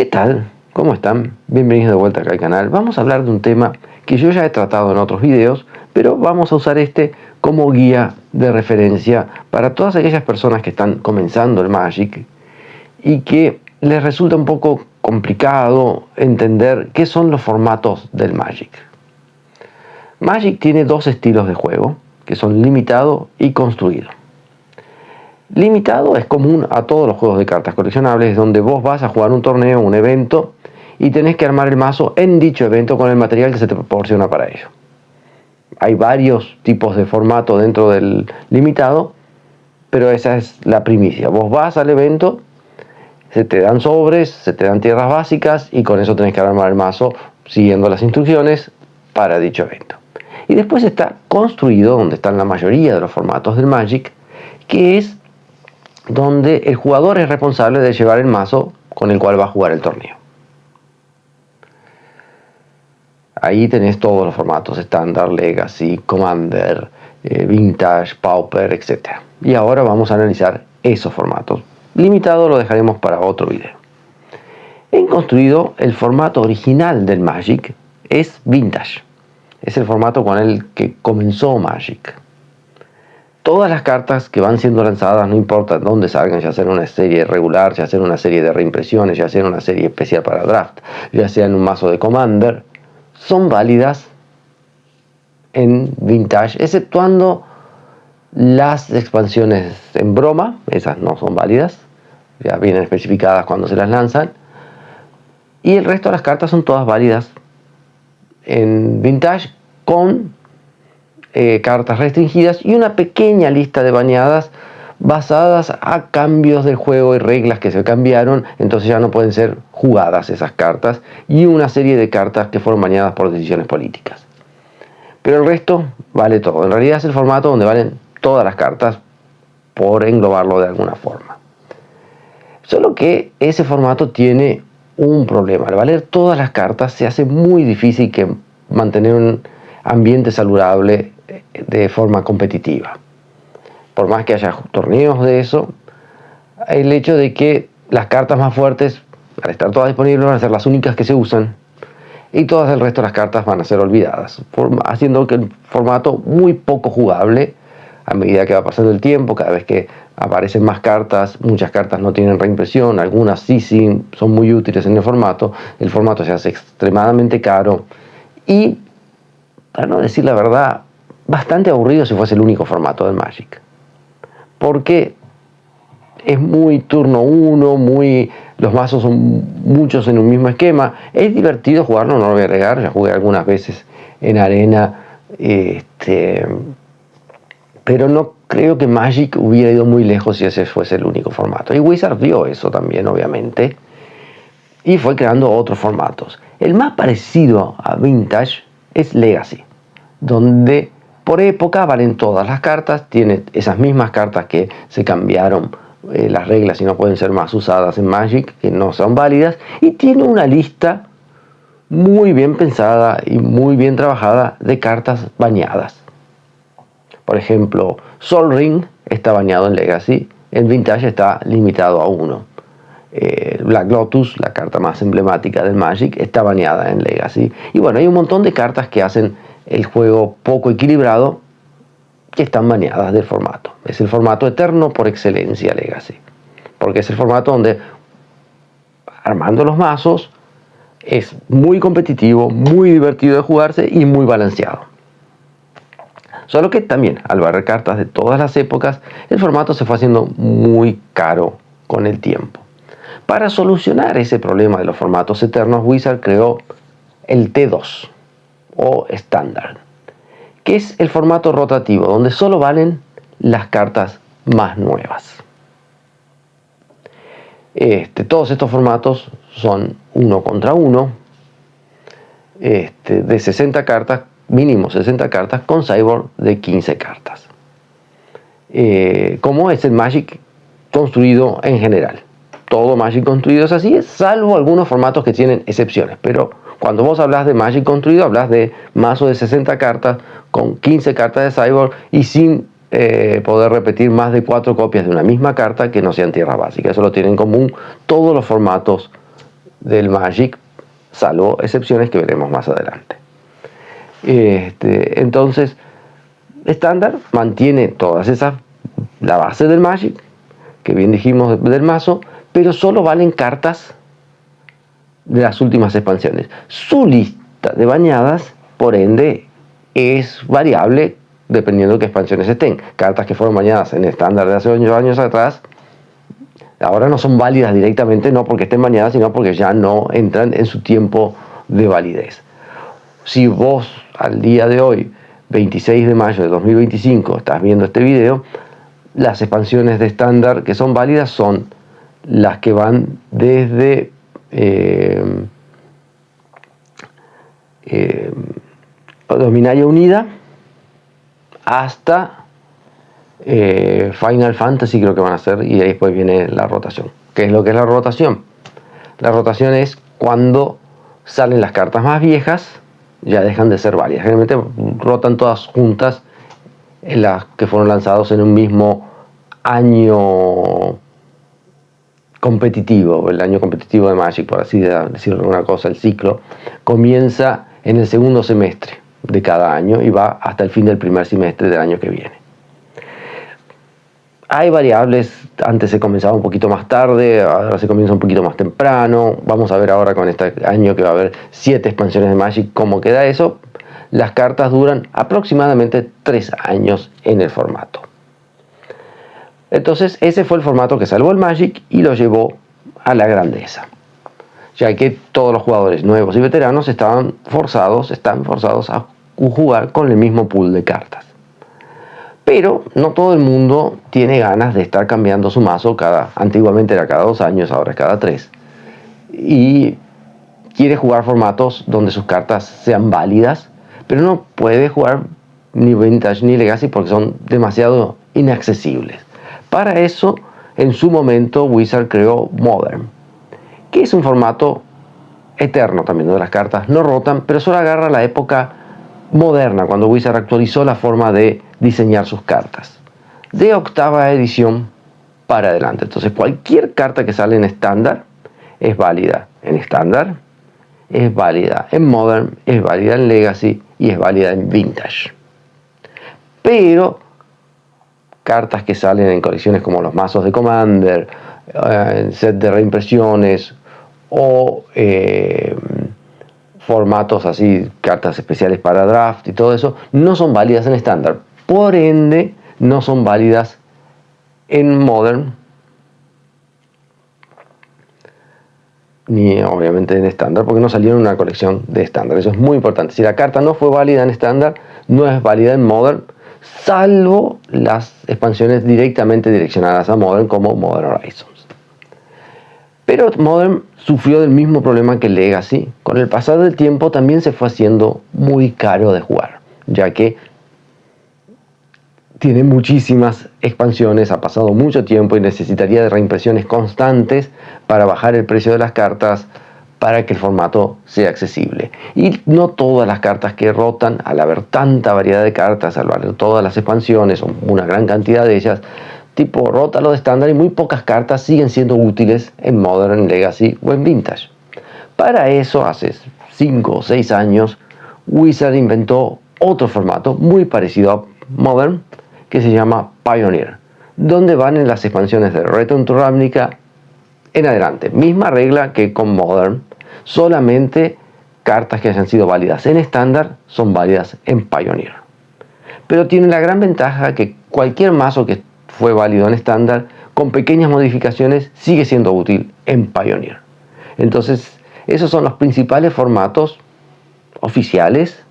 ¿Qué tal? ¿Cómo están? Bienvenidos de vuelta acá al canal. Vamos a hablar de un tema que yo ya he tratado en otros videos, pero vamos a usar este como guía de referencia para todas aquellas personas que están comenzando el Magic y que les resulta un poco complicado entender qué son los formatos del Magic. Magic tiene dos estilos de juego, que son limitado y construido. Limitado es común a todos los juegos de cartas coleccionables, donde vos vas a jugar un torneo, un evento, y tenés que armar el mazo en dicho evento con el material que se te proporciona para ello. Hay varios tipos de formato dentro del limitado, pero esa es la primicia. Vos vas al evento, se te dan sobres, se te dan tierras básicas, y con eso tenés que armar el mazo siguiendo las instrucciones para dicho evento. Y después está construido, donde están la mayoría de los formatos del Magic, que es donde el jugador es responsable de llevar el mazo con el cual va a jugar el torneo. Ahí tenés todos los formatos: Standard, Legacy, Commander, Vintage, Pauper, etc. Y ahora vamos a analizar esos formatos. Limitado lo dejaremos para otro video. En construido, el formato original del Magic es Vintage. Es el formato con el que comenzó Magic. Todas las cartas que van siendo lanzadas, no importa dónde salgan, ya sea en una serie regular, ya sea en una serie de reimpresiones, ya sea en una serie especial para draft, ya sea en un mazo de Commander, son válidas en Vintage, exceptuando las expansiones en broma. Esas no son válidas, ya vienen especificadas cuando se las lanzan, y el resto de las cartas son todas válidas en Vintage, con cartas restringidas y una pequeña lista de baneadas basadas a cambios del juego y reglas que se cambiaron, entonces ya no pueden ser jugadas esas cartas, y una serie de cartas que fueron baneadas por decisiones políticas. Pero el resto vale todo. En realidad es el formato donde valen todas las cartas, por englobarlo de alguna forma. Solo que ese formato tiene un problema: al valer todas las cartas se hace muy difícil que mantener un ambiente saludable de forma competitiva. Por más que haya torneos de eso, el hecho de que las cartas más fuertes, al estar todas disponibles, van a ser las únicas que se usan, y todas el resto de las cartas van a ser olvidadas, haciendo que el formato muy poco jugable a medida que va pasando el tiempo. Cada vez que aparecen más cartas, muchas cartas no tienen reimpresión, algunas sí son muy útiles en el formato se hace extremadamente caro y, para no decir la verdad, bastante aburrido si fuese el único formato del Magic, porque es muy turno uno, los mazos son muchos en un mismo esquema. Es divertido jugarlo, no lo voy a negar, ya jugué algunas veces en arena, pero no creo que Magic hubiera ido muy lejos si ese fuese el único formato. Y Wizard vio eso también, obviamente, y fue creando otros formatos. El más parecido a Vintage es Legacy, donde por época valen todas las cartas, tiene esas mismas cartas que se cambiaron las reglas y no pueden ser más usadas en Magic, que no son válidas, y tiene una lista muy bien pensada y muy bien trabajada de cartas baneadas. Por ejemplo, Sol Ring está baneado en Legacy, en Vintage está limitado a 1. Black Lotus, la carta más emblemática del Magic, está baneada en Legacy. Y bueno, hay un montón de cartas que hacen el juego poco equilibrado que están baneadas del formato. Es el formato eterno por excelencia, Legacy, porque es el formato donde, armando los mazos, es muy competitivo, muy divertido de jugarse y muy balanceado. Solo que también, al barrer cartas de todas las épocas, el formato se fue haciendo muy caro con el tiempo. Para solucionar ese problema de los formatos eternos, Wizard creó el T2 o Standard, que es el formato rotativo, donde solo valen las cartas más nuevas. Todos estos formatos son 1 contra 1, de 60 cartas, mínimo 60 cartas, con sideboard de 15 cartas. Como es el Magic construido en general. Todo Magic construido es así, salvo algunos formatos que tienen excepciones, pero cuando vos hablas de Magic construido, hablas de mazo de 60 cartas con 15 cartas de sideboard y sin poder repetir más de 4 copias de una misma carta que no sean tierra básica. Eso lo tienen en común todos los formatos del Magic, salvo excepciones que veremos más adelante. Entonces, estándar mantiene todas esas, la base del Magic, que bien dijimos del mazo, pero solo valen cartas de las últimas expansiones. Su lista de bañadas, por ende, es variable dependiendo de qué expansiones estén. Cartas que fueron bañadas en estándar de hace 8 años atrás, ahora no son válidas directamente, no porque estén bañadas, sino porque ya no entran en su tiempo de validez. Si vos al día de hoy, 26 de mayo de 2025, estás viendo este video, las expansiones de estándar que son válidas son las que van desde Dominaria Unida hasta Final Fantasy, creo que van a ser, y después viene la rotación. ¿Qué es lo que es la rotación? La rotación es cuando salen las cartas más viejas, ya dejan de ser válidas. Generalmente rotan todas juntas en las que fueron lanzados en un mismo año competitivo, el año competitivo de Magic, por así decirlo alguna cosa. El ciclo comienza en el segundo semestre de cada año y va hasta el fin del primer semestre del año que viene. Hay variables, antes se comenzaba un poquito más tarde, ahora se comienza un poquito más temprano. Vamos a ver ahora con este año que va a haber 7 expansiones de Magic cómo queda eso. Las cartas duran aproximadamente 3 años en el formato. Entonces ese fue el formato que salvó el Magic y lo llevó a la grandeza, ya que todos los jugadores nuevos y veteranos están forzados a jugar con el mismo pool de cartas. Pero no todo el mundo tiene ganas de estar cambiando su mazo antiguamente era cada 2 años, ahora es cada 3. Y quiere jugar formatos donde sus cartas sean válidas, pero no puede jugar ni Vintage ni Legacy porque son demasiado inaccesibles. Para eso, en su momento, Wizard creó Modern, que es un formato eterno también, donde las cartas no rotan, pero solo agarra la época moderna, cuando Wizard actualizó la forma de diseñar sus cartas, de 8ª edición para adelante. Entonces cualquier carta que sale en estándar es válida en estándar, es válida en Modern, es válida en Legacy y es válida en Vintage. Pero cartas que salen en colecciones como los mazos de Commander, set de reimpresiones o formatos así, cartas especiales para draft y todo eso, no son válidas en estándar. Por ende, no son válidas en Modern, ni obviamente en estándar, porque no salieron en una colección de estándar. Eso es muy importante. Si la carta no fue válida en estándar, no es válida en Modern, salvo las expansiones directamente direccionadas a Modern, como Modern Horizons. Pero Modern sufrió del mismo problema que Legacy. Con el pasar del tiempo también se fue haciendo muy caro de jugar, ya que tiene muchísimas expansiones, ha pasado mucho tiempo y necesitaría de reimpresiones constantes para bajar el precio de las cartas, para que el formato sea accesible. Y no todas las cartas que rotan, al haber tanta variedad de cartas, al haber todas las expansiones, una gran cantidad de ellas, tipo rota lo de estándar, y muy pocas cartas siguen siendo útiles en Modern, Legacy o en Vintage. Para eso, hace 5 o 6 años, Wizard inventó otro formato muy parecido a Modern, que se llama Pioneer, donde van en las expansiones de Return to Ravnica en adelante. Misma regla que con Modern, solamente cartas que hayan sido válidas en estándar son válidas en Pioneer. Pero tiene la gran ventaja que cualquier mazo que fue válido en estándar, con pequeñas modificaciones, sigue siendo útil en Pioneer. Entonces, esos son los principales formatos oficiales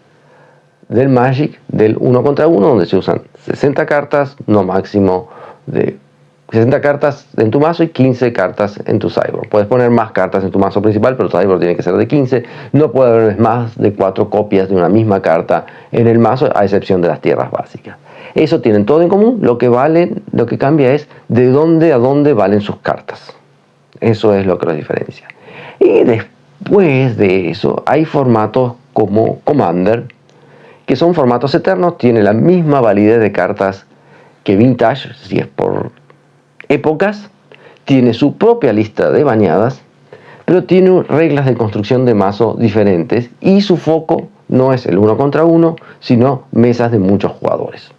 del Magic, del 1 contra 1, donde se usan 60 cartas, no máximo de 60 cartas en tu mazo y 15 cartas en tu sideboard. Puedes poner más cartas en tu mazo principal, pero tu sideboard tiene que ser de 15. No puede haber más de 4 copias de una misma carta en el mazo, a excepción de las tierras básicas. Eso tienen todo en común. Lo que cambia es de dónde a dónde valen sus cartas. Eso es lo que los diferencia. Y después de eso hay formatos como Commander, que son formatos eternos, tiene la misma validez de cartas que Vintage, si es por épocas, tiene su propia lista de bañadas, pero tiene reglas de construcción de mazo diferentes y su foco no es el 1 contra 1, sino mesas de muchos jugadores.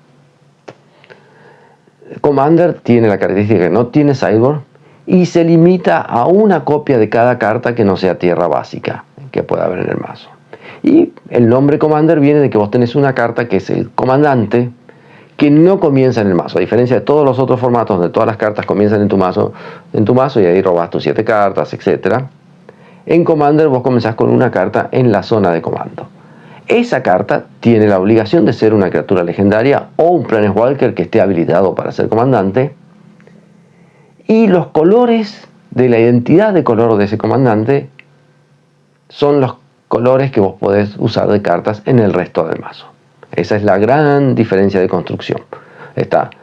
Commander tiene la característica que no tiene sideboard y se limita a una copia de cada carta que no sea tierra básica que pueda haber en el mazo. Y el nombre Commander viene de que vos tenés una carta que es el comandante, que no comienza en el mazo, a diferencia de todos los otros formatos donde todas las cartas comienzan en tu mazo y ahí robas tus 7 cartas, etc. En Commander vos comenzás con una carta en la zona de comando. Esa carta tiene la obligación de ser una criatura legendaria o un Planeswalker que esté habilitado para ser comandante. Y los colores de la identidad de color de ese comandante son los colores que vos podés usar de cartas en el resto del mazo. Esa es la gran diferencia de construcción.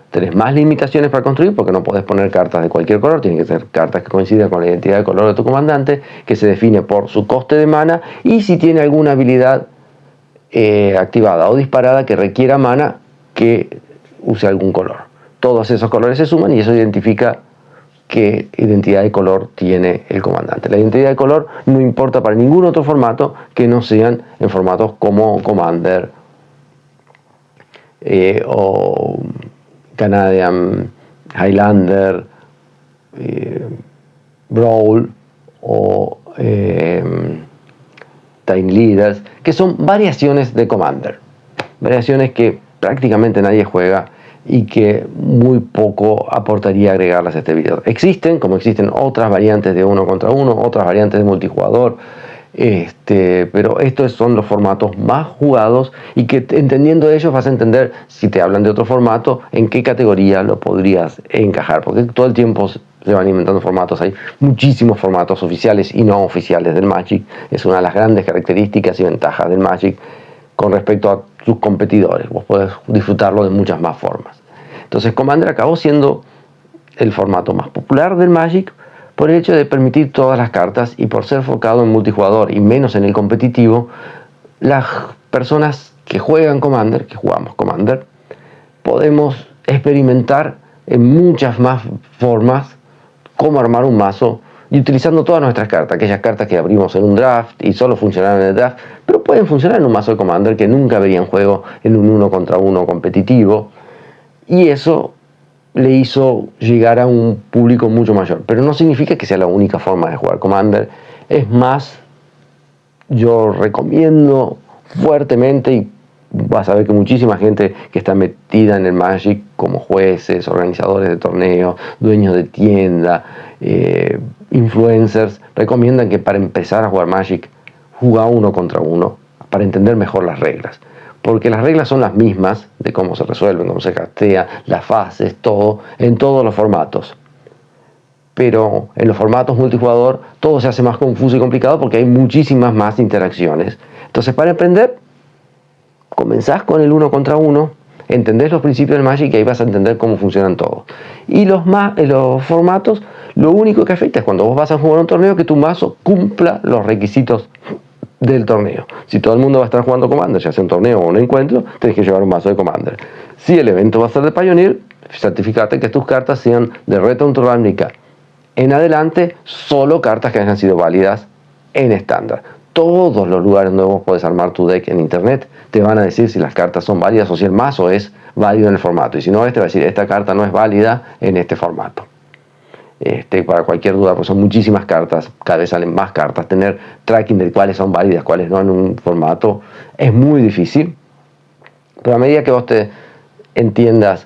Tenés más limitaciones para construir porque no podés poner cartas de cualquier color, tienen que ser cartas que coincidan con la identidad de color de tu comandante, que se define por su coste de mana y si tiene alguna habilidad activada o disparada que requiera mana que use algún color. Todos esos colores se suman y eso identifica qué identidad de color tiene el comandante. La identidad de color no importa para ningún otro formato que no sean en formatos como Commander o Canadian, Highlander, Brawl o Tiny Leaders, que son variaciones de Commander, variaciones que prácticamente nadie juega y que muy poco aportaría agregarlas a este video. Existen, como existen otras variantes de 1 contra 1, otras variantes de multijugador, pero estos son los formatos más jugados y que entendiendo ellos vas a entender, si te hablan de otro formato, en qué categoría lo podrías encajar, porque todo el tiempo se van inventando formatos. Hay muchísimos formatos oficiales y no oficiales del Magic. Es una de las grandes características y ventajas del Magic con respecto a sus competidores. Vos podés disfrutarlo de muchas más formas. Entonces Commander acabó siendo el formato más popular del Magic por el hecho de permitir todas las cartas y por ser enfocado en multijugador y menos en el competitivo. Las personas que juegan Commander, que jugamos Commander, podemos experimentar en muchas más formas cómo armar un mazo y utilizando todas nuestras cartas, aquellas cartas que abrimos en un draft y solo funcionaron en el draft, pero pueden funcionar en un mazo de Commander que nunca vería en juego en un 1 contra 1 competitivo, y eso le hizo llegar a un público mucho mayor, pero no significa que sea la única forma de jugar Commander. Es más, yo recomiendo fuertemente, y vas a ver que muchísima gente que está metida en el Magic, como jueces, organizadores de torneos, dueños de tienda, influencers, recomiendan que para empezar a jugar Magic, juega 1 contra 1 para entender mejor las reglas. Porque las reglas son las mismas de cómo se resuelven, cómo se castea, las fases, todo, en todos los formatos. Pero en los formatos multijugador todo se hace más confuso y complicado porque hay muchísimas más interacciones. Entonces, para aprender, comenzás con el 1 contra 1, entendés los principios del Magic y ahí vas a entender cómo funcionan todos. Y los formatos, lo único que afecta es cuando vos vas a jugar un torneo que tu mazo cumpla los requisitos del torneo. Si todo el mundo va a estar jugando Commander, ya sea un torneo o un encuentro, tenés que llevar un mazo de Commander. Si el evento va a ser de Pioneer, certificate que tus cartas sean de Return to Ravnica en adelante, solo cartas que hayan sido válidas en estándar. Todos los lugares donde vos podés armar tu deck en internet te van a decir si las cartas son válidas o si el mazo es válido en el formato, y si no, te va a decir esta carta no es válida en este formato. Para cualquier duda, pues son muchísimas cartas, cada vez salen más cartas. Tener tracking de cuáles son válidas, cuáles no en un formato es muy difícil, pero a medida que vos te entiendas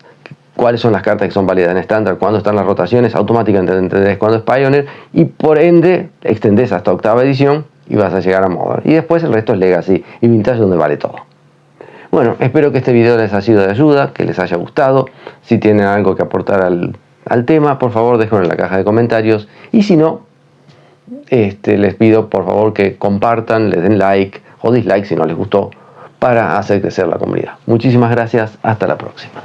cuáles son las cartas que son válidas en estándar, cuándo están las rotaciones, automáticamente entendés cuándo es Pioneer y por ende extendés hasta 8ª edición y vas a llegar a Modern, y después el resto es Legacy y Vintage, donde vale todo. Bueno, espero que este video les haya sido de ayuda, que les haya gustado. Si tienen algo que aportar al tema, por favor déjenlo en la caja de comentarios, y si no, les pido por favor que compartan, les den like o dislike si no les gustó, para hacer crecer la comunidad. Muchísimas gracias, hasta la próxima.